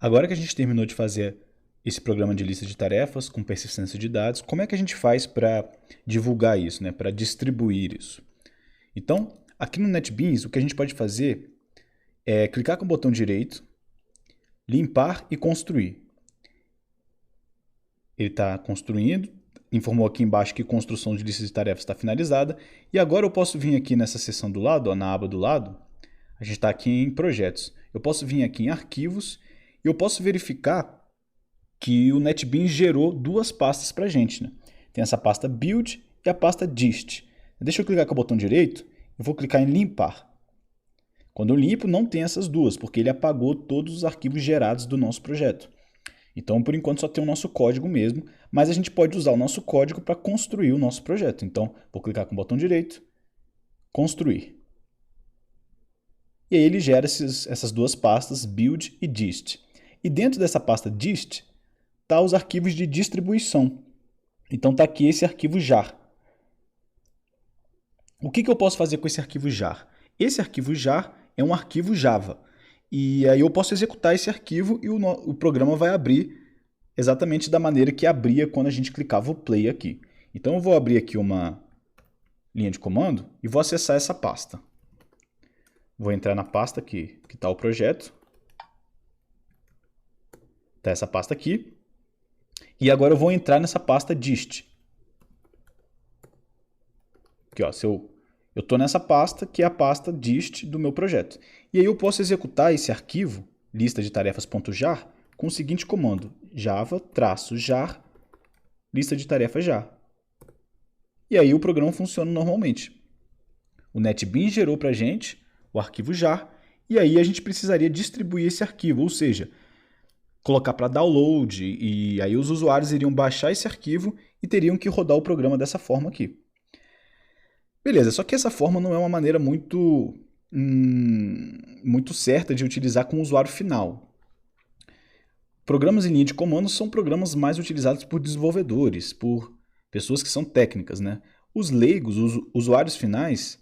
Agora que a gente terminou de fazer esse programa de lista de tarefas com persistência de dados, como é que a gente faz para divulgar isso, né? Para distribuir isso? Então, aqui no NetBeans, o que a gente pode fazer é clicar com o botão direito, limpar e construir. Ele está construindo, informou aqui embaixo que a construção de lista de tarefas está finalizada. E agora eu posso vir aqui nessa seção do lado, ó, na aba do lado, a gente está aqui em projetos. Eu posso vir aqui em arquivos e eu posso verificar que o NetBeans gerou duas pastas para a gente, né? Tem essa pasta build e a pasta dist. Deixa eu clicar com o botão direito, eu vou clicar em limpar. Quando eu limpo, não tem essas duas, porque ele apagou todos os arquivos gerados do nosso projeto. Então, por enquanto, só tem o nosso código mesmo, mas a gente pode usar o nosso código para construir o nosso projeto. Então, vou clicar com o botão direito, construir. E aí ele gera essas duas pastas, build e dist. E dentro dessa pasta dist, tá os arquivos de distribuição. Então está aqui esse arquivo jar. O que eu posso fazer com esse arquivo jar? Esse arquivo jar é um arquivo Java. E aí eu posso executar esse arquivo e o programa vai abrir exatamente da maneira que abria quando a gente clicava o play aqui. Então eu vou abrir aqui uma linha de comando e vou acessar essa pasta. Vou entrar na pasta que está o projeto. Está essa pasta aqui. E agora eu vou entrar nessa pasta dist. Aqui, ó, eu estou nessa pasta, que é a pasta dist do meu projeto. E aí eu posso executar esse arquivo, lista de tarefas.jar, com o seguinte comando, java-jar, lista de tarefas jar. E aí o programa funciona normalmente. O NetBeans gerou para a gente o arquivo jar, e aí a gente precisaria distribuir esse arquivo, ou seja, colocar para download, e aí os usuários iriam baixar esse arquivo e teriam que rodar o programa dessa forma aqui. Beleza, só que essa forma não é uma maneira muito certa de utilizar com o usuário final. Programas em linha de comando são programas mais utilizados por desenvolvedores, por pessoas que são técnicas, né? Os leigos, os usuários finais,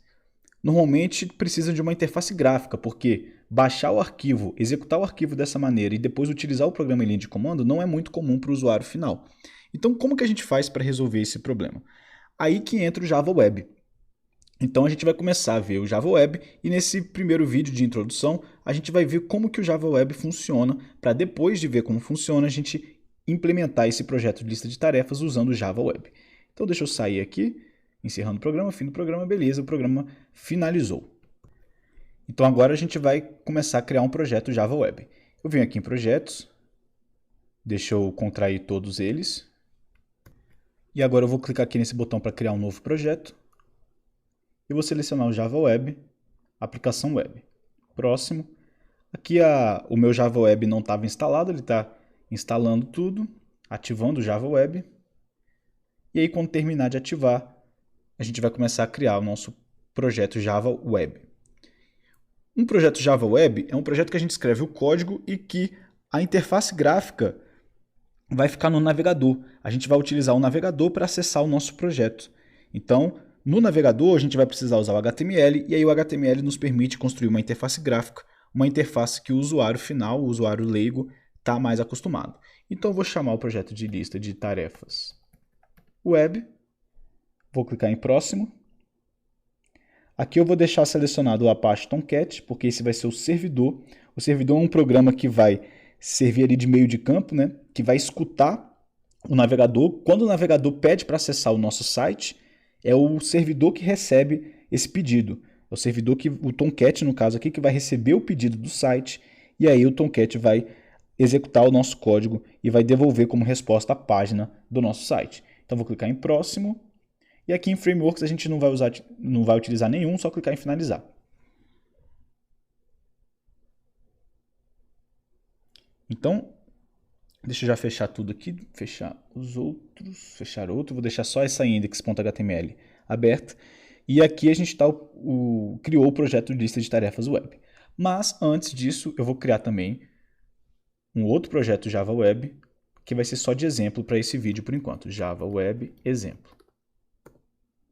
normalmente precisam de uma interface gráfica, porque baixar o arquivo, executar o arquivo dessa maneira e depois utilizar o programa em linha de comando não é muito comum para o usuário final. Então, como que a gente faz para resolver esse problema? Aí que entra o Java Web. Então a gente vai começar a ver o Java Web e nesse primeiro vídeo de introdução a gente vai ver como que o Java Web funciona para depois de ver como funciona a gente implementar esse projeto de lista de tarefas usando o Java Web. Então deixa eu sair aqui, encerrando o programa, fim do programa, beleza, o programa finalizou. Então agora a gente vai começar a criar um projeto Java Web. Eu venho aqui em projetos, deixa eu contrair todos eles e agora eu vou clicar aqui nesse botão para criar um novo projeto. E vou selecionar o Java Web, aplicação web. Próximo. Aqui o meu Java Web não estava instalado, ele está instalando tudo, ativando o Java Web. E aí quando terminar de ativar, a gente vai começar a criar o nosso projeto Java Web. Um projeto Java Web é um projeto que a gente escreve o código e que a interface gráfica vai ficar no navegador. A gente vai utilizar o navegador para acessar o nosso projeto. Então, no navegador, a gente vai precisar usar o HTML, e aí o HTML nos permite construir uma interface gráfica, uma interface que o usuário final, o usuário leigo, está mais acostumado. Então, eu vou chamar o projeto de lista de tarefas web, vou clicar em próximo. Aqui eu vou deixar selecionado o Apache Tomcat, porque esse vai ser o servidor. O servidor é um programa que vai servir ali de meio de campo, né? Que vai escutar o navegador. Quando o navegador pede para acessar o nosso site, é o servidor que recebe esse pedido. É o servidor o Tomcat, no caso aqui, que vai receber o pedido do site, e aí o Tomcat vai executar o nosso código e vai devolver como resposta a página do nosso site. Então vou clicar em próximo, e aqui em Frameworks a gente não vai utilizar nenhum, só clicar em finalizar. Então, deixa eu já fechar tudo aqui, fechar os outros, fechar outro, vou deixar só essa index.html aberta. E aqui a gente criou o projeto de lista de tarefas web. Mas antes disso, eu vou criar também um outro projeto Java Web, que vai ser só de exemplo para esse vídeo por enquanto. Java Web exemplo.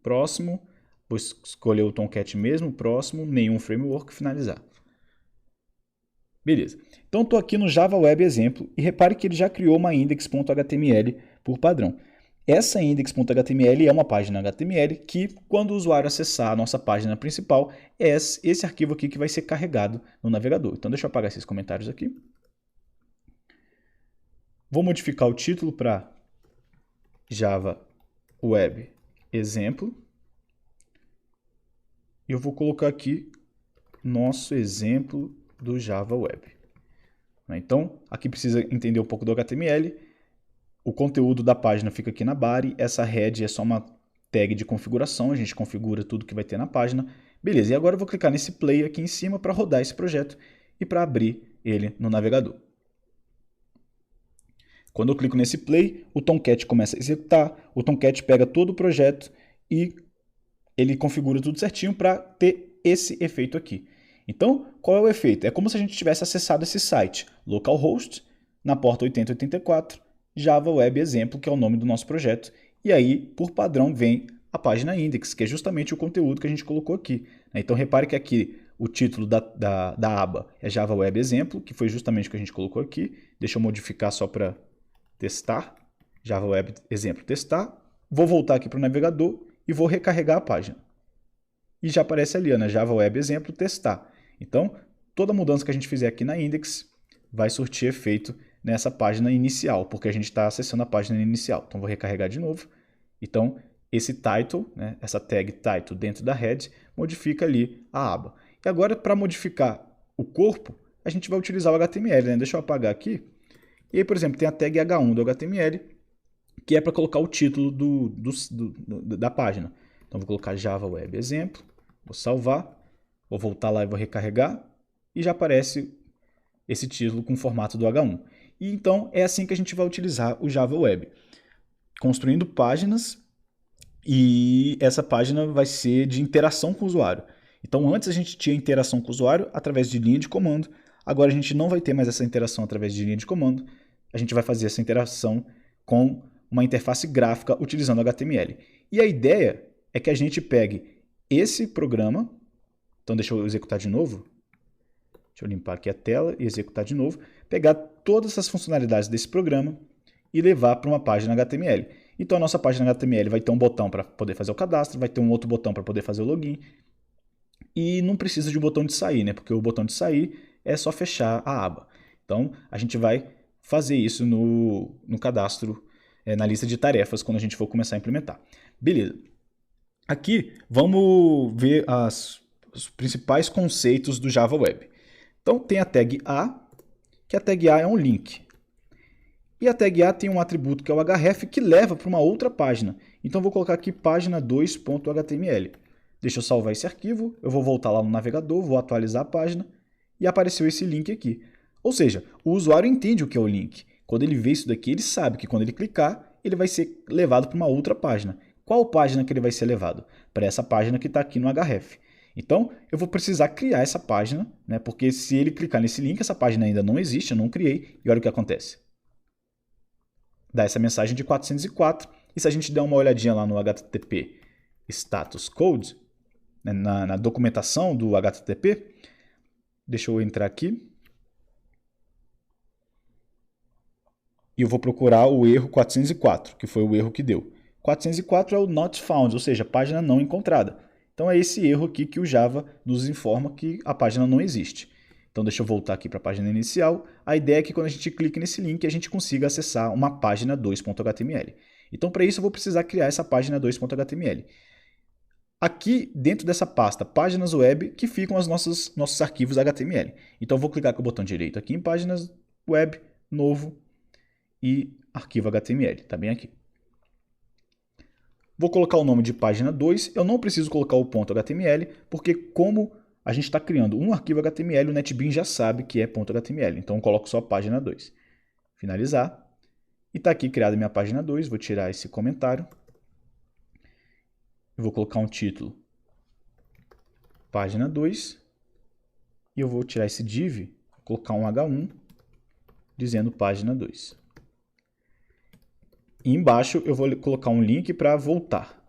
Próximo, vou escolher o Tomcat mesmo, próximo, nenhum framework, finalizar. Beleza. Então estou aqui no Java Web exemplo e repare que ele já criou uma index.html por padrão. Essa index.html é uma página HTML que, quando o usuário acessar a nossa página principal, é esse arquivo aqui que vai ser carregado no navegador. Então deixa eu apagar esses comentários aqui. Vou modificar o título para Java Web exemplo. E eu vou colocar aqui nosso exemplo do Java Web. Então, aqui precisa entender um pouco do HTML. O conteúdo da página fica aqui na body. Essa head é só uma tag de configuração. A gente configura tudo que vai ter na página. Beleza, e agora eu vou clicar nesse play aqui em cima para rodar esse projeto e para abrir ele no navegador. Quando eu clico nesse play, o Tomcat começa a executar. O Tomcat pega todo o projeto e ele configura tudo certinho para ter esse efeito aqui. Então, qual é o efeito? É como se a gente tivesse acessado esse site, localhost, na porta 8084, Java Web Exemplo, que é o nome do nosso projeto. E aí, por padrão, vem a página index, que é justamente o conteúdo que a gente colocou aqui. Então, repare que aqui o título da aba é Java Web Exemplo, que foi justamente o que a gente colocou aqui. Deixa eu modificar só para testar. Java Web Exemplo testar. Vou voltar aqui para o navegador e vou recarregar a página. E já aparece ali, né? Java Web Exemplo testar. Então, toda mudança que a gente fizer aqui na index vai surtir efeito nessa página inicial, porque a gente está acessando a página inicial. Então, vou recarregar de novo. Então, esse title, né, essa tag title dentro da head, modifica ali a aba. E agora, para modificar o corpo, a gente vai utilizar o HTML. Né? Deixa eu apagar aqui. E aí, por exemplo, tem a tag H1 do HTML, que é para colocar o título da página. Então, vou colocar Java Web Exemplo, vou salvar, vou voltar lá e vou recarregar, e já aparece esse título com o formato do H1. E então, é assim que a gente vai utilizar o Java Web, construindo páginas, e essa página vai ser de interação com o usuário. Então, antes a gente tinha interação com o usuário através de linha de comando, agora a gente não vai ter mais essa interação através de linha de comando, a gente vai fazer essa interação com uma interface gráfica utilizando HTML. E a ideia é que a gente pegue esse programa, então deixa eu executar de novo, deixa eu limpar aqui a tela e executar de novo, pegar todas as funcionalidades desse programa e levar para uma página HTML. Então a nossa página HTML vai ter um botão para poder fazer o cadastro, vai ter um outro botão para poder fazer o login, e não precisa de um botão de sair, né? Porque o botão de sair é só fechar a aba. Então a gente vai fazer isso no cadastro, na lista de tarefas, quando a gente for começar a implementar. Beleza. Aqui vamos ver os principais conceitos do Java Web. Então tem a tag A, que a tag A é um link. E a tag A tem um atributo que é o href, que leva para uma outra página. Então eu vou colocar aqui página 2.html. Deixa eu salvar esse arquivo, eu vou voltar lá no navegador, vou atualizar a página e apareceu esse link aqui. Ou seja, o usuário entende o que é o link. Quando ele vê isso daqui, ele sabe que quando ele clicar, ele vai ser levado para uma outra página. Qual página que ele vai ser levado? Para essa página que está aqui no href. Então, eu vou precisar criar essa página, né? Porque se ele clicar nesse link, essa página ainda não existe, eu não criei, e olha o que acontece. Dá essa mensagem de 404, e se a gente der uma olhadinha lá no HTTP Status Code, né, na documentação do HTTP, deixa eu entrar aqui, e eu vou procurar o erro 404, que foi o erro que deu. 404 é o not found, ou seja, página não encontrada. Então é esse erro aqui que o Java nos informa que a página não existe. Então deixa eu voltar aqui para a página inicial. A ideia é que quando a gente clica nesse link, a gente consiga acessar uma página 2.html. Então para isso eu vou precisar criar essa página 2.html. Aqui dentro dessa pasta páginas web que ficam os nossos arquivos HTML. Então eu vou clicar com o botão direito aqui em páginas web, novo, e arquivo HTML, tá bem aqui. Vou colocar o nome de página 2, eu não preciso colocar o ponto .html, porque como a gente está criando um arquivo HTML, o NetBeans já sabe que é .html, então eu coloco só página 2. Finalizar, e está aqui criada minha página 2, vou tirar esse comentário, eu vou colocar um título, página 2, e eu vou tirar esse div, vou colocar um H1, dizendo página 2. E embaixo eu vou colocar um link para voltar.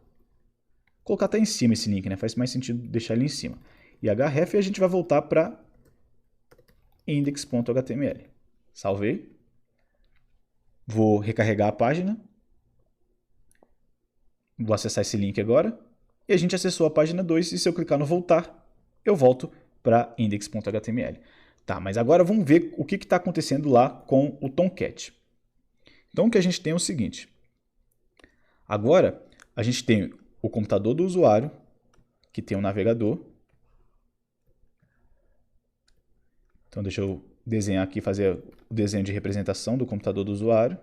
Vou colocar até em cima esse link, né? Faz mais sentido deixar ele em cima. E href a gente vai voltar para index.html. Salvei. Vou recarregar a página. Vou acessar esse link agora. E a gente acessou a página 2 e se eu clicar no voltar, eu volto para index.html. Tá, mas agora vamos ver o que está acontecendo lá com o Tomcat. Então o que a gente tem é o seguinte. Agora a gente tem o computador do usuário, que tem um navegador. Então deixa eu desenhar aqui, fazer o desenho de representação do computador do usuário.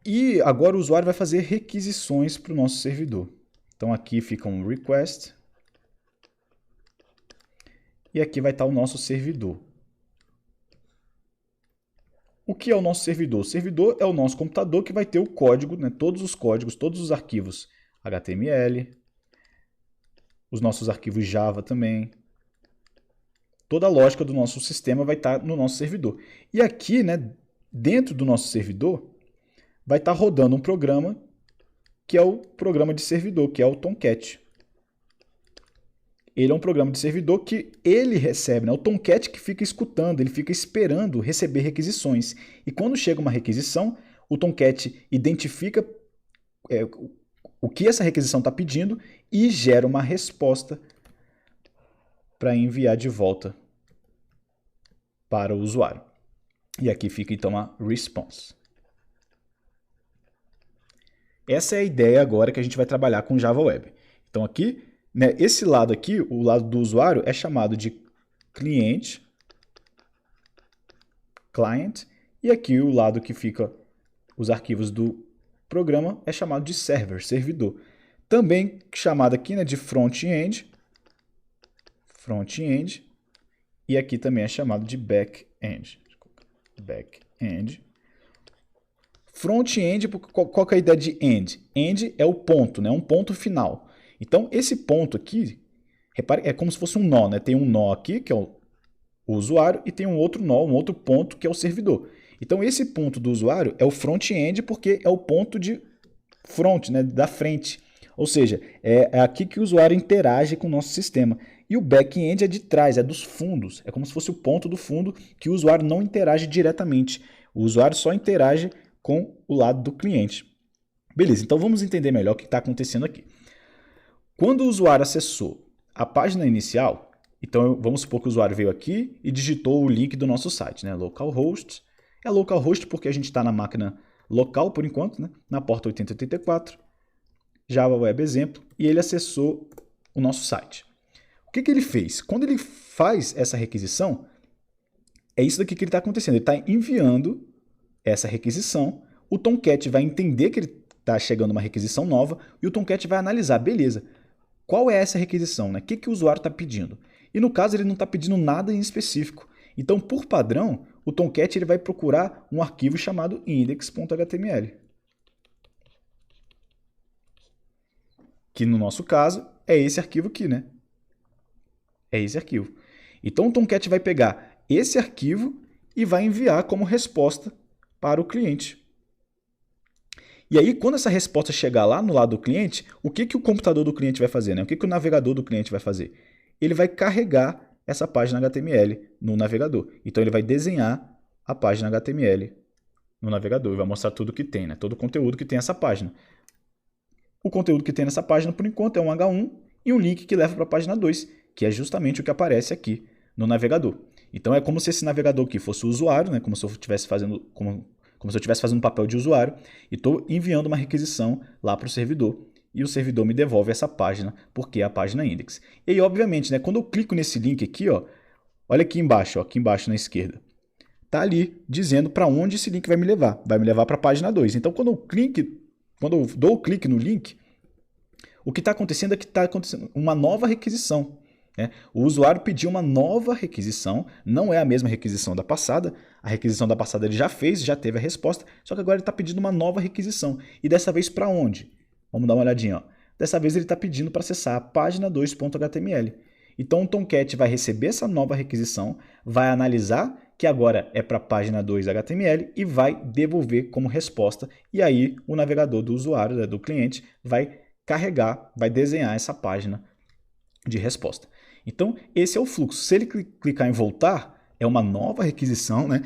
E agora o usuário vai fazer requisições para o nosso servidor. Então aqui fica um request. E aqui vai estar o nosso servidor. O que é o nosso servidor? O servidor é o nosso computador que vai ter o código, né, todos os códigos, todos os arquivos HTML, os nossos arquivos Java também. Toda a lógica do nosso sistema vai estar no nosso servidor. E aqui, né, dentro do nosso servidor, vai estar rodando um programa que é o programa de servidor, que é o Tomcat. Ele é um programa de servidor que ele recebe, né? O Tomcat que fica escutando, ele fica esperando receber requisições. E quando chega uma requisição, o Tomcat identifica o que essa requisição está pedindo e gera uma resposta para enviar de volta para o usuário. E aqui fica então a response. Essa é a ideia agora que a gente vai trabalhar com Java Web. Então aqui, né, esse lado aqui, o lado do usuário, é chamado de client, e aqui o lado que fica os arquivos do programa é chamado de server, servidor. Também chamado aqui, né, de front-end, e aqui também é chamado de back-end. Front-end, qual que é a ideia de end? End é o ponto, né? Um ponto final. Então, esse ponto aqui, repare, é como se fosse um nó, né? Tem um nó aqui, que é o usuário, e tem um outro nó, um outro ponto, que é o servidor. Então, esse ponto do usuário é o front-end, porque é o ponto de front, né? Da frente. Ou seja, é aqui que o usuário interage com o nosso sistema. E o back-end é de trás, é dos fundos. É como se fosse o ponto do fundo que o usuário não interage diretamente. O usuário só interage com o lado do cliente. Beleza, então vamos entender melhor o que está acontecendo aqui. Quando o usuário acessou a página inicial, então vamos supor que o usuário veio aqui e digitou o link do nosso site, né? Localhost. É localhost porque a gente está na máquina local por enquanto, né? Na porta 8084, Java Web Exemplo, e ele acessou o nosso site. O que ele fez? Quando ele faz essa requisição, é isso daqui que ele está acontecendo. Ele está enviando essa requisição, o Tomcat vai entender que ele está chegando uma requisição nova e o Tomcat vai analisar, beleza, qual é essa requisição, né? O que o usuário está pedindo? E no caso ele não está pedindo nada em específico. Então, por padrão, o Tomcat ele vai procurar um arquivo chamado index.html. Que no nosso caso é esse arquivo aqui, né? É esse arquivo. Então o Tomcat vai pegar esse arquivo e vai enviar como resposta para o cliente. E aí, quando essa resposta chegar lá no lado do cliente, o que o computador do cliente vai fazer? Né? O que o navegador do cliente vai fazer? Ele vai carregar essa página HTML no navegador. Então, ele vai desenhar a página HTML no navegador e vai mostrar tudo que tem, né? Todo o conteúdo que tem essa página. O conteúdo que tem nessa página, por enquanto, é um H1 e um link que leva para a página 2, que é justamente o que aparece aqui no navegador. Então, é como se esse navegador aqui fosse o usuário, né? Como se eu estivesse fazendo um papel de usuário e estou enviando uma requisição lá para o servidor. E o servidor me devolve essa página, porque é a página index. E aí, obviamente, né, quando eu clico nesse link aqui, ó, olha aqui embaixo na esquerda. Está ali dizendo para onde esse link vai me levar. Vai me levar para a página 2. Então, quando eu dou o clique no link, o que está acontecendo é que está acontecendo uma nova requisição. Né? O usuário pediu uma nova requisição, não é a mesma requisição da passada. A requisição da passada ele já fez, já teve a resposta, só que agora ele está pedindo uma nova requisição. E dessa vez para onde? Vamos dar uma olhadinha. Ó. Dessa vez ele está pedindo para acessar a página 2.html. Então o Tomcat vai receber essa nova requisição, vai analisar que agora é para a página 2.html e vai devolver como resposta. E aí o navegador do usuário, né, do cliente, vai carregar, vai desenhar essa página de resposta. Então, esse é o fluxo. Se ele clicar em voltar, é uma nova requisição, né?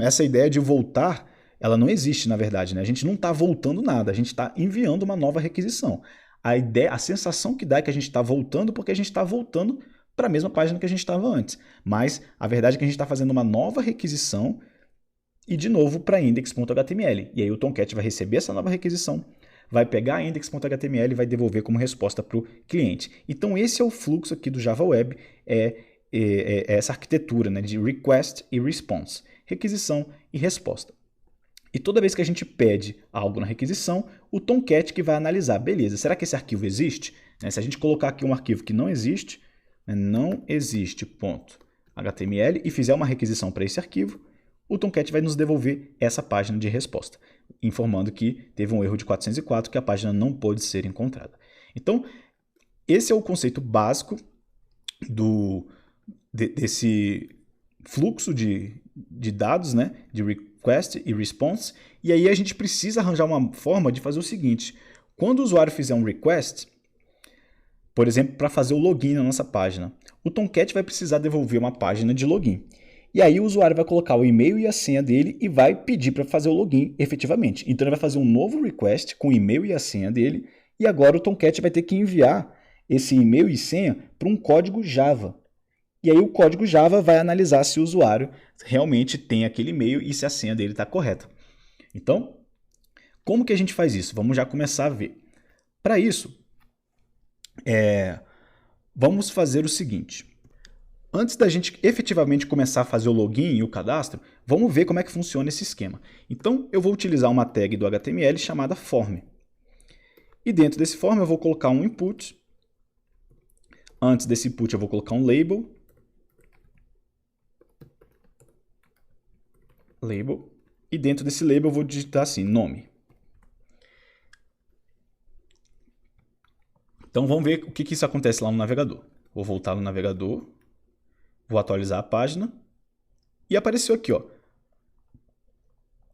Essa ideia de voltar, ela não existe, na verdade, né? A gente não está voltando nada, a gente está enviando uma nova requisição. A ideia, a sensação que dá é que a gente está voltando porque a gente está voltando para a mesma página que a gente estava antes. Mas a verdade é que a gente está fazendo uma nova requisição e, de novo, para index.html. E aí o Tomcat vai receber essa nova requisição, vai pegar a index.html e vai devolver como resposta para o cliente. Então, esse é o fluxo aqui do Java Web, é essa arquitetura, né, de request e response, requisição e resposta. E toda vez que a gente pede algo na requisição, o Tomcat que vai analisar, beleza, será que esse arquivo existe? Se a gente colocar aqui um arquivo que não existe, não existe .html e fizer uma requisição para esse arquivo, o Tomcat vai nos devolver essa página de resposta, informando que teve um erro de 404, que a página não pôde ser encontrada. Então, esse é o conceito básico desse fluxo de dados, né, de request e response, e aí a gente precisa arranjar uma forma de fazer o seguinte: quando o usuário fizer um request, por exemplo, para fazer o login na nossa página, o Tomcat vai precisar devolver uma página de login. E aí o usuário vai colocar o e-mail e a senha dele e vai pedir para fazer o login efetivamente. Então ele vai fazer um novo request com o e-mail e a senha dele, e agora o Tomcat vai ter que enviar esse e-mail e senha para um código Java. E aí o código Java vai analisar se o usuário realmente tem aquele e-mail e se a senha dele está correta. Então, como que a gente faz isso? Vamos já começar a ver. Para isso, vamos fazer o seguinte. Antes da gente efetivamente começar a fazer o login e o cadastro, vamos ver como é que funciona esse esquema. Então, eu vou utilizar uma tag do HTML chamada form. E dentro desse form eu vou colocar um input. Antes desse input eu vou colocar um label. E dentro desse label eu vou digitar assim, nome. Então vamos ver o que isso acontece lá no navegador. Vou voltar no navegador, vou atualizar a página e apareceu aqui, ó,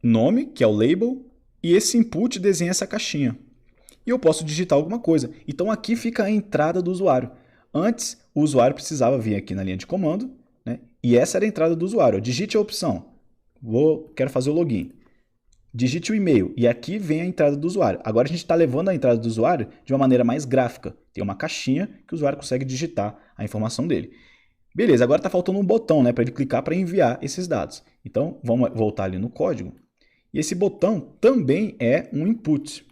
nome, que é o label, e esse input desenha essa caixinha. E eu posso digitar alguma coisa. Então aqui fica a entrada do usuário. Antes, o usuário precisava vir aqui na linha de comando, né? E essa era a entrada do usuário. Digite a opção. Quero fazer o login. Digite o e-mail e aqui vem a entrada do usuário. Agora a gente está levando a entrada do usuário de uma maneira mais gráfica. Tem uma caixinha que o usuário consegue digitar a informação dele. Beleza, agora está faltando um botão, né, para ele clicar para enviar esses dados. Então vamos voltar ali no código. E esse botão também é um input.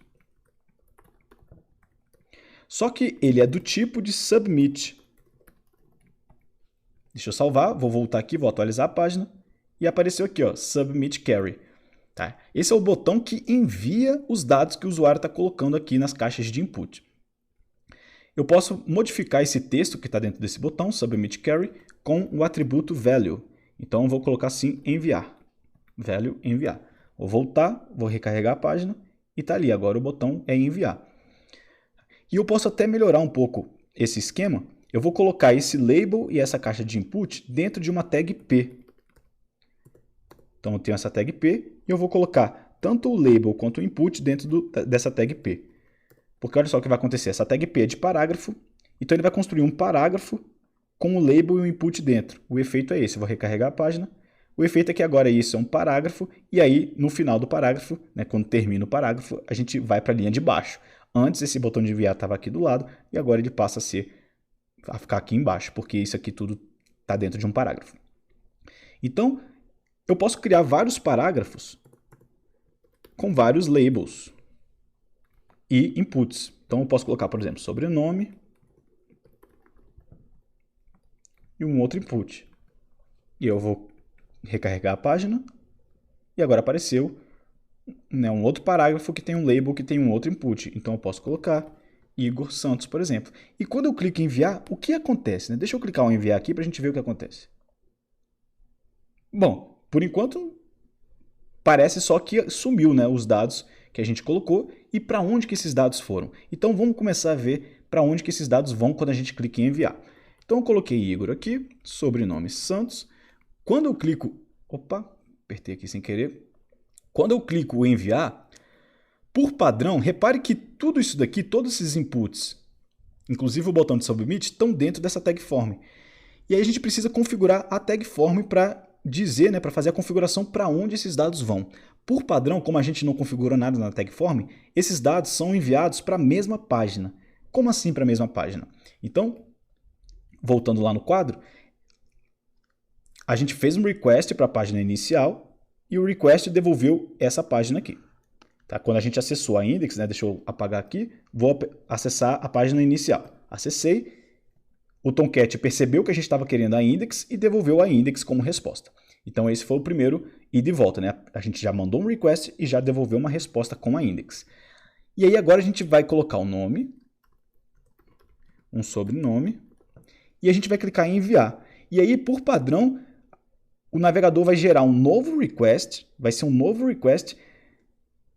Só que ele é do tipo de submit. Deixa eu salvar, vou voltar aqui, vou atualizar a página. E apareceu aqui, ó, Submit Query. Tá? Esse é o botão que envia os dados que o usuário está colocando aqui nas caixas de input. Eu posso modificar esse texto que está dentro desse botão, Submit Query, com o atributo Value. Então, eu vou colocar assim, enviar. Value, enviar. Vou voltar, vou recarregar a página e está ali. Agora o botão é enviar. E eu posso até melhorar um pouco esse esquema. Eu vou colocar esse label e essa caixa de input dentro de uma tag P. Então, eu tenho essa tag P e eu vou colocar tanto o label quanto o input dentro dessa tag P. Porque olha só o que vai acontecer. Essa tag P é de parágrafo, então ele vai construir um parágrafo com o label e o input dentro. O efeito é esse. Eu vou recarregar a página. O efeito é que agora isso é um parágrafo e aí no final do parágrafo, né, quando termina o parágrafo, a gente vai para a linha de baixo. Antes esse botão de enviar estava aqui do lado e agora ele passa a ficar aqui embaixo, porque isso aqui tudo está dentro de um parágrafo. Então, eu posso criar vários parágrafos com vários labels e inputs. Então, eu posso colocar, por exemplo, sobrenome e um outro input. E eu vou recarregar a página e agora apareceu, né, um outro parágrafo que tem um label que tem um outro input. Então, eu posso colocar Igor Santos, por exemplo. E quando eu clico em enviar, o que acontece? Né? Deixa eu clicar em enviar aqui para a gente ver o que acontece. Bom, por enquanto, parece só que sumiu, né, os dados que a gente colocou e para onde que esses dados foram. Então vamos começar a ver para onde que esses dados vão quando a gente clica em enviar. Então eu coloquei Igor aqui, sobrenome Santos. Quando eu clico... Opa, apertei aqui sem querer. Quando eu clico em enviar, por padrão, repare que tudo isso daqui, todos esses inputs inclusive o botão de submit, estão dentro dessa tag form. E aí a gente precisa configurar a tag form para dizer, né, para fazer a configuração para onde esses dados vão. Por padrão, como a gente não configurou nada na tag form, esses dados são enviados para a mesma página. Como assim para a mesma página? Então, voltando lá no quadro, a gente fez um request para a página inicial e o request devolveu essa página aqui. Tá? Quando a gente acessou a index, né, deixa eu apagar aqui, vou acessar a página inicial. Acessei, o Tomcat percebeu que a gente estava querendo a index e devolveu a index como resposta. Então esse foi o primeiro ida e volta, né? A gente já mandou um request e já devolveu uma resposta com a index. E aí agora a gente vai colocar um nome, um sobrenome, e a gente vai clicar em enviar. E aí, por padrão, o navegador vai gerar um novo request, vai ser um novo request,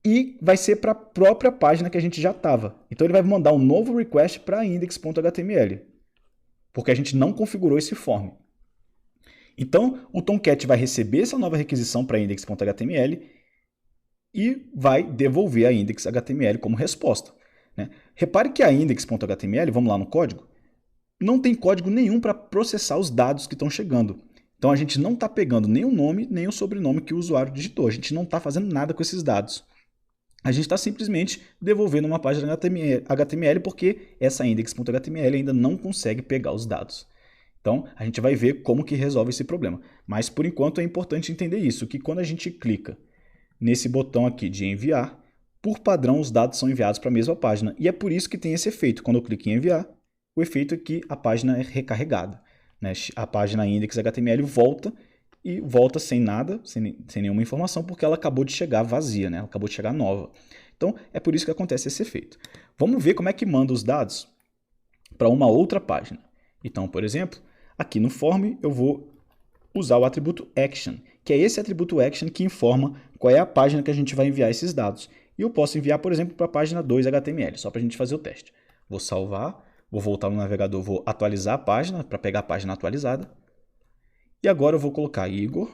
e vai ser para a própria página que a gente já estava. Então ele vai mandar um novo request para index.html, porque a gente não configurou esse form. Então o Tomcat vai receber essa nova requisição para index.html e vai devolver a index.html como resposta, né? Repare que a index.html, vamos lá no código, não tem código nenhum para processar os dados que estão chegando. Então a gente não está pegando nem o nome, nem o sobrenome que o usuário digitou. A gente não está fazendo nada com esses dados. A gente está simplesmente devolvendo uma página HTML porque essa index.html ainda não consegue pegar os dados. Então a gente vai ver como que resolve esse problema. Mas por enquanto é importante entender isso, que quando a gente clica nesse botão aqui de enviar, por padrão os dados são enviados para a mesma página. E é por isso que tem esse efeito. Quando eu clico em enviar, o efeito é que a página é recarregada, né? A página index.html volta e volta sem nada, sem nenhuma informação, porque ela acabou de chegar vazia, né? Ela acabou de chegar nova. Então é por isso que acontece esse efeito. Vamos ver como é que manda os dados para uma outra página. Então, por exemplo, aqui no form eu vou usar o atributo action, que é esse atributo action que informa qual é a página que a gente vai enviar esses dados. E eu posso enviar, por exemplo, para a página 2.html, só para a gente fazer o teste. Vou salvar, vou voltar no navegador, vou atualizar a página, para pegar a página atualizada. E agora eu vou colocar Igor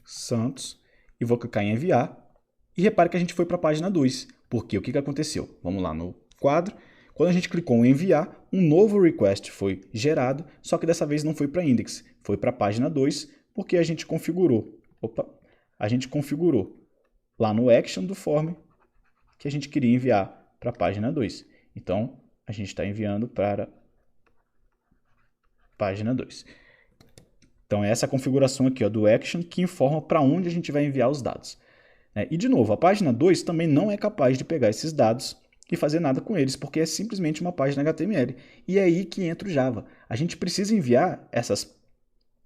Santos e vou clicar em enviar. E repare que a gente foi para a página 2. Porque o que aconteceu? Vamos lá no quadro. Quando a gente clicou em enviar, um novo request foi gerado, só que dessa vez não foi para index, foi para a página 2, porque a gente configurou. A gente configurou lá no action do form que a gente queria enviar para a página 2. Então, a gente está enviando para a página 2. Então, essa é a configuração aqui, ó, do action que informa para onde a gente vai enviar os dados. E, de novo, a página 2 também não é capaz de pegar esses dados e fazer nada com eles, porque é simplesmente uma página HTML. E é aí que entra o Java. A gente precisa enviar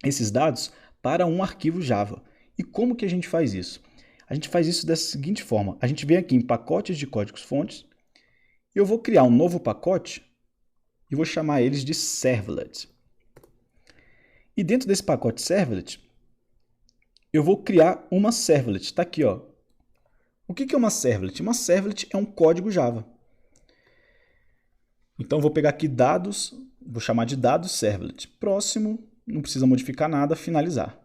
esses dados para um arquivo Java. E como que a gente faz isso? A gente faz isso dessa seguinte forma. A gente vem aqui em pacotes de códigos-fontes, e eu vou criar um novo pacote e vou chamar eles de servlet. E dentro desse pacote servlet, eu vou criar uma servlet. Está aqui, ó. O que é uma servlet? Uma servlet é um código Java. Então, vou pegar aqui dados, vou chamar de dados servlet. Próximo, não precisa modificar nada, finalizar.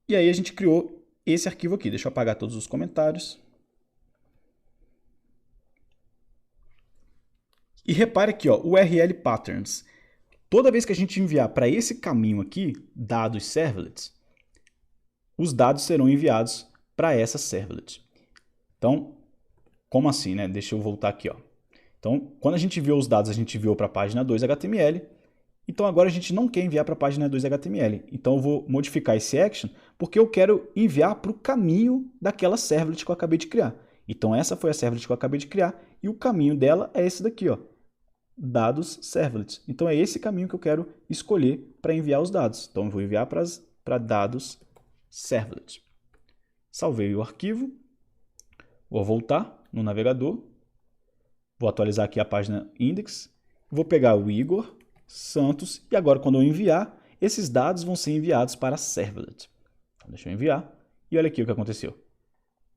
E aí a gente criou esse arquivo aqui. Deixa eu apagar todos os comentários. E repare aqui, ó, URL patterns. Toda vez que a gente enviar para esse caminho aqui, dados servlets, os dados serão enviados para essa servlet. Então, como assim, né? Deixa eu voltar aqui, ó. Então, quando a gente enviou os dados, a gente enviou para a página 2.html. Então, agora a gente não quer enviar para a página 2.html. Então, eu vou modificar esse action, porque eu quero enviar para o caminho daquela servlet que eu acabei de criar. Então, essa foi a servlet que eu acabei de criar, e o caminho dela é esse daqui, ó. Dados servlets. Então, é esse caminho que eu quero escolher para enviar os dados. Então, eu vou enviar para dados servlet. Salvei o arquivo. Vou voltar no navegador, vou atualizar aqui a página index, vou pegar o Igor Santos e agora quando eu enviar, esses dados vão ser enviados para a servlet. Então, deixa eu enviar e olha aqui o que aconteceu.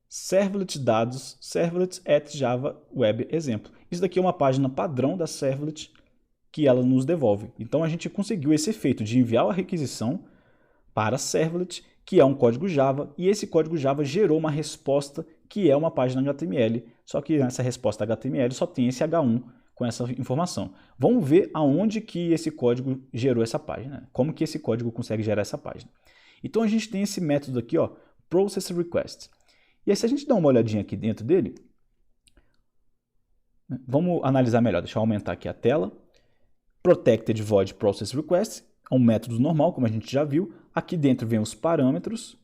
Servlet dados, servlet at Java Web exemplo. Isso daqui é uma página padrão da servlet que ela nos devolve. Então a gente conseguiu esse efeito de enviar a requisição para a servlet, que é um código Java, e esse código Java gerou uma resposta que é uma página HTML, só que nessa resposta HTML só tem esse H1 com essa informação. Vamos ver aonde que esse código gerou essa página, né? Como que esse código consegue gerar essa página. Então a gente tem esse método aqui, ó, processRequest. E aí se a gente dá uma olhadinha aqui dentro dele, vamos analisar melhor, deixa eu aumentar aqui a tela. Protected Void processRequest é um método normal, como a gente já viu. Aqui dentro vem os parâmetros.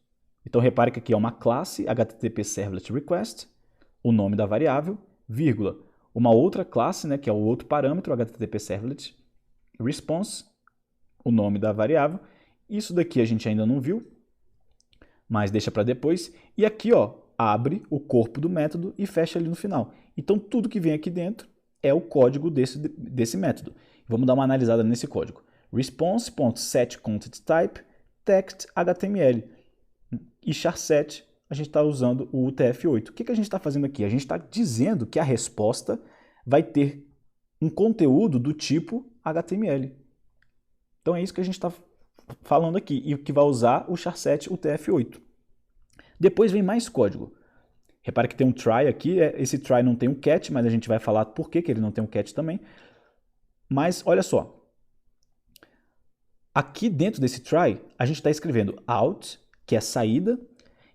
Então repare que aqui é uma classe HTTP Servlet Request, o nome da variável, vírgula, uma outra classe, né, que é o outro parâmetro, HTTP Servlet Response, o nome da variável. Isso daqui a gente ainda não viu, mas deixa para depois. E aqui, ó, abre o corpo do método e fecha ali no final. Então tudo que vem aqui dentro é o código desse método. Vamos dar uma analisada nesse código. Response.setContentType text HTML. E char7 a gente está usando o UTF-8. O que a gente está fazendo aqui? A gente está dizendo que a resposta vai ter um conteúdo do tipo HTML. Então é isso que a gente está falando aqui, e que vai usar o char7 UTF-8. Depois vem mais código. Repare que tem um try aqui, esse try não tem um catch, mas a gente vai falar por que ele não tem um catch também. Mas olha só, aqui dentro desse try, a gente está escrevendo out, que é saída,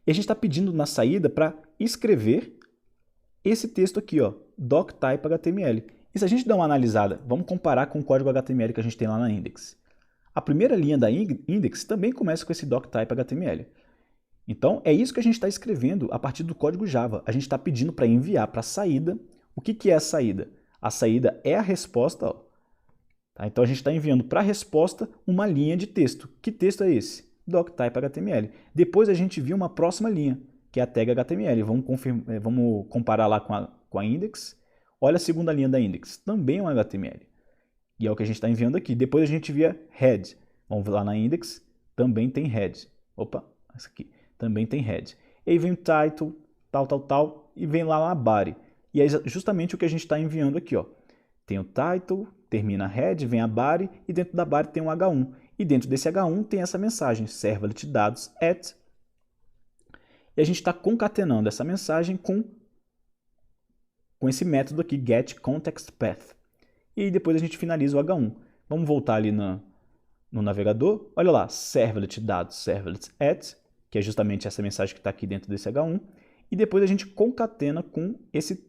e a gente está pedindo na saída para escrever esse texto aqui, ó, doctype HTML. E se a gente der uma analisada, vamos comparar com o código HTML que a gente tem lá na index. A primeira linha da index também começa com esse doctype HTML. Então, é isso que a gente está escrevendo a partir do código Java. A gente está pedindo para enviar para a saída. O que é a saída? A saída é a resposta, ó. Tá? Então, a gente está enviando para a resposta uma linha de texto. Que texto é esse? Doctype HTML. Depois a gente viu uma próxima linha, que é a tag HTML. Vamos comparar lá com a index. Olha a segunda linha da index. Também é um HTML. E é o que a gente está enviando aqui. Depois a gente via head. Vamos lá na index. Também tem head. Opa, essa aqui. Também tem head. E aí vem o title, tal, e vem lá na body. E é justamente o que a gente está enviando aqui, ó. Tem o title, termina head, vem a body, e dentro da body tem um H1. E dentro desse H1 tem essa mensagem, servlet dados at. E a gente está concatenando essa mensagem com esse método aqui, getContextPath. E aí depois a gente finaliza o H1. Vamos voltar ali no navegador. Olha lá, servlet dados, servlet at, que é justamente essa mensagem que está aqui dentro desse H1. E depois a gente concatena com esse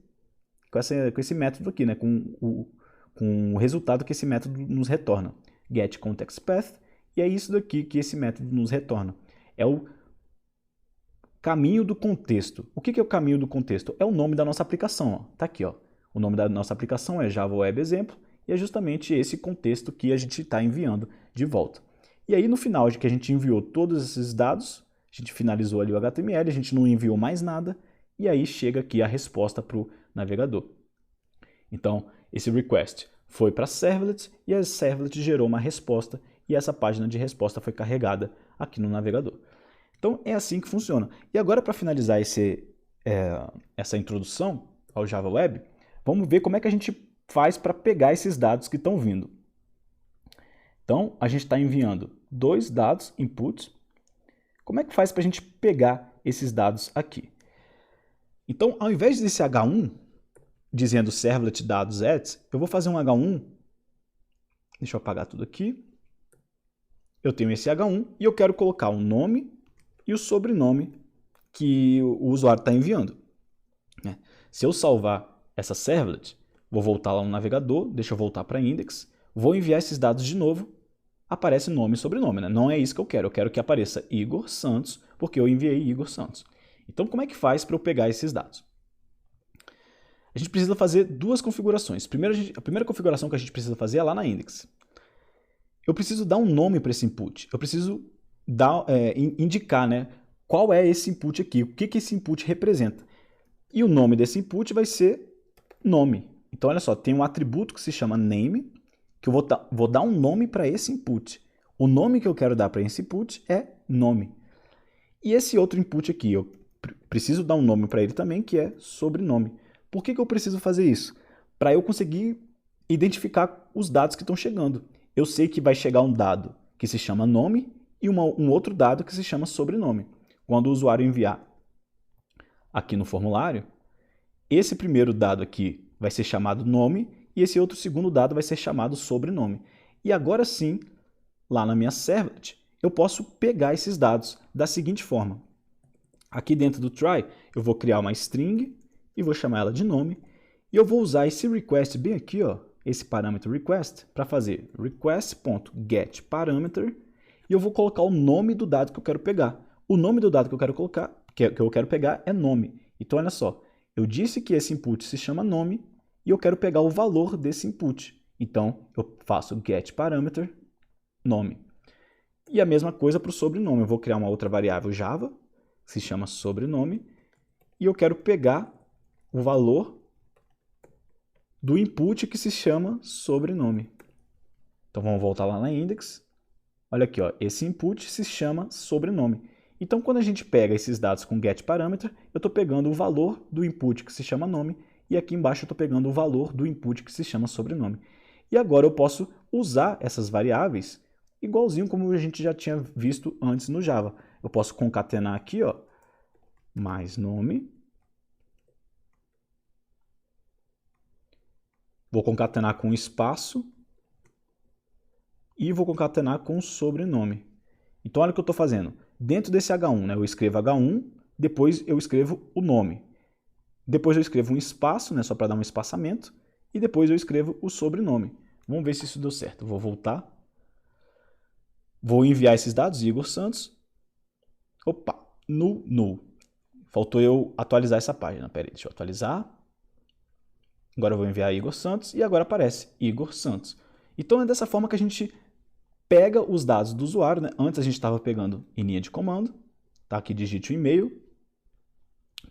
método aqui, né? com o resultado que esse método nos retorna. GetContextPath, e é isso daqui que esse método nos retorna. É o caminho do contexto. O que é o caminho do contexto? É o nome da nossa aplicação. Está aqui, ó. O nome da nossa aplicação é Java Web Exemplo, e é justamente esse contexto que a gente está enviando de volta. E aí no final de que a gente enviou todos esses dados, a gente finalizou ali o HTML, a gente não enviou mais nada, e aí chega aqui a resposta para o navegador. Então, esse request foi para a servlet, e a servlet gerou uma resposta, e essa página de resposta foi carregada aqui no navegador. Então, é assim que funciona. E agora, para finalizar essa introdução ao Java Web, vamos ver como é que a gente faz para pegar esses dados que estão vindo. Então, a gente está enviando dois dados, inputs. Como é que faz para a gente pegar esses dados aqui? Então, ao invés desse H1, dizendo servlet dados at, eu vou fazer um H1. Deixa eu apagar tudo aqui. Eu tenho esse H1 e eu quero colocar o nome e o sobrenome que o usuário está enviando. Se eu salvar essa servlet, vou voltar lá no navegador, deixa eu voltar para index, vou enviar esses dados de novo, aparece nome e sobrenome. Né? Não é isso que eu quero que apareça Igor Santos, porque eu enviei Igor Santos. Então, como é que faz para eu pegar esses dados? A gente precisa fazer duas configurações. A primeira configuração que a gente precisa fazer é lá na index. Eu preciso dar um nome para esse input. Eu preciso indicar, né, qual é esse input aqui, o que esse input representa. E o nome desse input vai ser nome. Então, olha só, tem um atributo que se chama name, que eu vou dar um nome para esse input. O nome que eu quero dar para esse input é nome. E esse outro input aqui, eu preciso dar um nome para ele também, que é sobrenome. Por que eu preciso fazer isso? Para eu conseguir identificar os dados que estão chegando. Eu sei que vai chegar um dado que se chama nome e um outro dado que se chama sobrenome. Quando o usuário enviar aqui no formulário, esse primeiro dado aqui vai ser chamado nome e esse outro segundo dado vai ser chamado sobrenome. E agora sim, lá na minha servlet, eu posso pegar esses dados da seguinte forma. Aqui dentro do try, eu vou criar uma string e vou chamar ela de nome. E eu vou usar esse request bem aqui, ó, esse parâmetro request, para fazer request.getParameter e eu vou colocar o nome do dado que eu quero pegar. O nome do dado que eu quero colocar, que eu quero pegar é nome. Então, olha só, eu disse que esse input se chama nome e eu quero pegar o valor desse input. Então, eu faço getParameter nome. E a mesma coisa para o sobrenome. Eu vou criar uma outra variável Java, que se chama sobrenome, e eu quero pegar o valor do input que se chama sobrenome. Então, vamos voltar lá na index. Olha aqui, ó, esse input se chama sobrenome. Então, quando a gente pega esses dados com getParameter, eu estou pegando o valor do input que se chama nome, e aqui embaixo eu estou pegando o valor do input que se chama sobrenome. E agora eu posso usar essas variáveis igualzinho como a gente já tinha visto antes no Java. Eu posso concatenar aqui, ó, mais nome. Vou concatenar com espaço. E vou concatenar com sobrenome. Então, olha o que eu estou fazendo. Dentro desse H1, né, eu escrevo H1, depois eu escrevo o nome. Depois eu escrevo um espaço, né, só para dar um espaçamento, e depois eu escrevo o sobrenome. Vamos ver se isso deu certo. Vou voltar. Vou enviar esses dados, Igor Santos. Opa, null. Faltou eu atualizar essa página. Pera aí, deixa eu atualizar. Agora eu vou enviar Igor Santos e agora aparece Igor Santos. Então é dessa forma que a gente pega os dados do usuário, né? Antes a gente estava pegando em linha de comando, tá? Aqui digite o e-mail,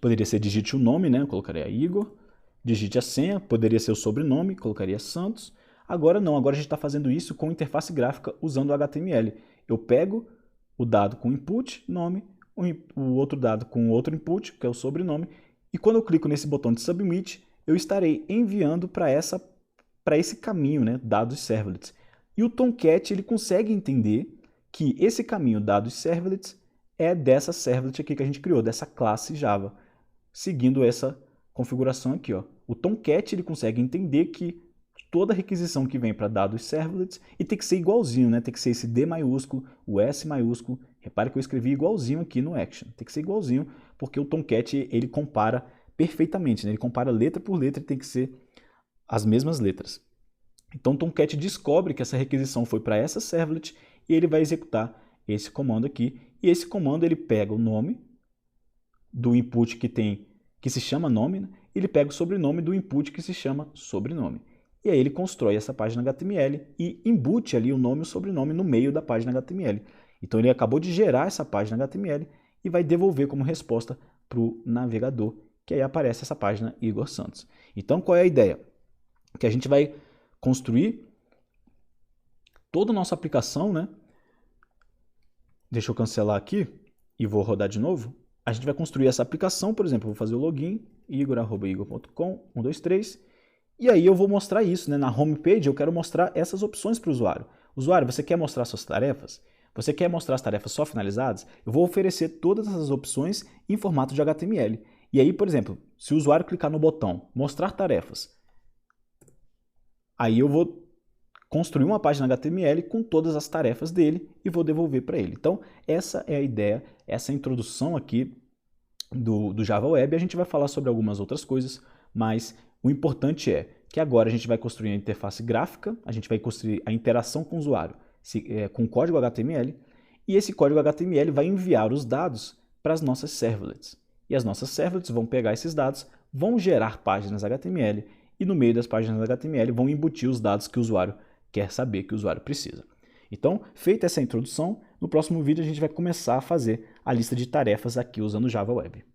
poderia ser digite o nome, né? Eu colocaria Igor, digite a senha, poderia ser o sobrenome, colocaria Santos. Agora não, agora a gente está fazendo isso com interface gráfica usando o HTML. Eu pego o dado com input, nome, o outro dado com outro input, que é o sobrenome, e quando eu clico nesse botão de submit, eu estarei enviando para esse caminho, né? Dados servlets. E o Tomcat ele consegue entender que esse caminho dados servlets é dessa servlet aqui que a gente criou, dessa classe Java, seguindo essa configuração aqui, ó. O Tomcat ele consegue entender que toda requisição que vem para dados servlets e tem que ser igualzinho, né? Tem que ser esse D maiúsculo, o S maiúsculo. Repare que eu escrevi igualzinho aqui no action. Tem que ser igualzinho porque o Tomcat ele compara perfeitamente, né? Ele compara letra por letra e tem que ser as mesmas letras. Então o Tomcat descobre que essa requisição foi para essa servlet e ele vai executar esse comando aqui. E esse comando ele pega o nome do input que se chama nome, né? Ele pega o sobrenome do input que se chama sobrenome. E aí ele constrói essa página HTML e embute ali o nome e o sobrenome no meio da página HTML. Então ele acabou de gerar essa página HTML e vai devolver como resposta para o navegador, que aí aparece essa página Igor Santos. Então qual é a ideia? Que a gente vai construir toda a nossa aplicação, né? Deixa eu cancelar aqui e vou rodar de novo. A gente vai construir essa aplicação, por exemplo, eu vou fazer o login, igor@igor.com, 1, 2, 3, e aí eu vou mostrar isso, né? Na homepage eu quero mostrar essas opções para o usuário. Usuário, você quer mostrar suas tarefas? Você quer mostrar as tarefas só finalizadas? Eu vou oferecer todas essas opções em formato de HTML. E aí, por exemplo, se o usuário clicar no botão mostrar tarefas, aí eu vou construir uma página HTML com todas as tarefas dele e vou devolver para ele. Então, essa é a ideia, essa é a introdução aqui do Java Web. A gente vai falar sobre algumas outras coisas, mas o importante é que agora a gente vai construir a interface gráfica, a gente vai construir a interação com o usuário com código HTML, e esse código HTML vai enviar os dados para as nossas servlets. E as nossas servlets vão pegar esses dados, vão gerar páginas HTML, e no meio das páginas HTML vão embutir os dados que o usuário quer saber, que o usuário precisa. Então, feita essa introdução, no próximo vídeo a gente vai começar a fazer a lista de tarefas aqui usando o Java Web.